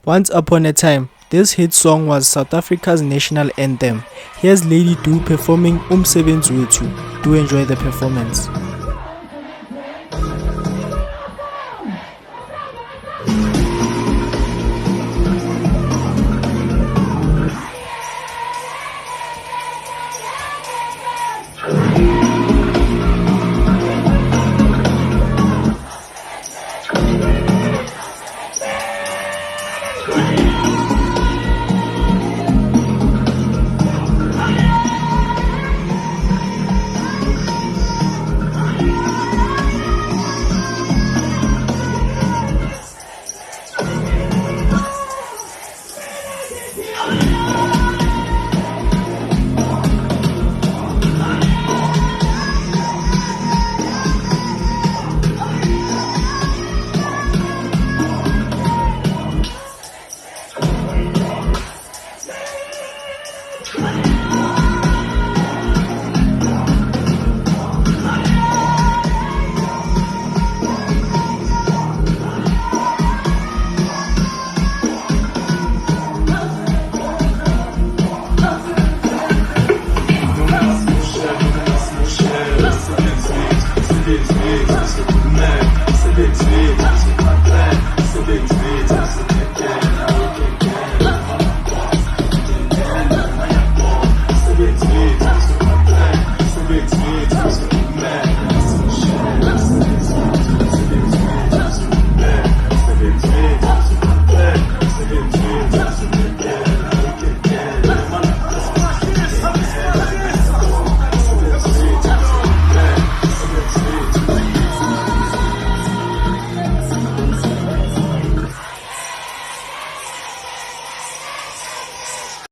Once upon a time, this hit song was South Africa's national anthem. Here's Ladydu performing Umsebenzi Wethu. Do enjoy the performance. Thank you.